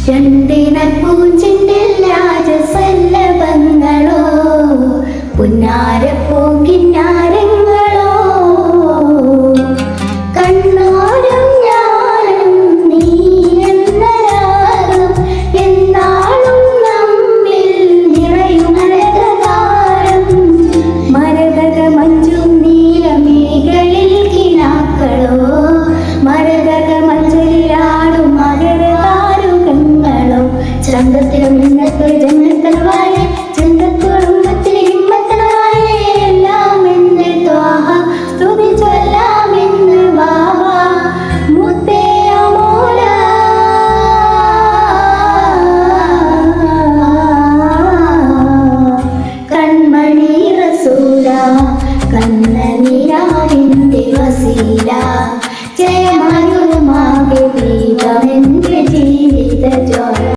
ചന്ദിന പൂഞ്ചിണ്ടിൽ രാജസല്ലഭങ്ങളോ പുന്നാര പൂങ്കിന്നാരങ്ങളോ കണ്ണോരം ഞാനും നീ എന്ന രാഗം എന്നാളും നമ്മിൽ നിറയുമഴകാരം മരതക മഞ്ചും നീലമേഘലിൽ കിനാക്കളോ മരതക മഞ്ചലിലാടും മകരതാരുകങ്ങളോ ചന്തത്തിലും നിങ്ങൾക്കൊരു ജന്മത്തലവായ ചന്തക്കുടുംബത്തിലെ ഹിമ്മത്തലവായ എല്ലാം എന്ന് ത്വാഹ സ്തുതി ചൊല്ലാം എന്ന് വാവ മുത്തേ അമോല കൺമണി റസൂല കണ്ണനിരാവിന്റെ വസീല ജയമരുമാകെ ദീപമെന്റെ ജീവിത ജ്വാല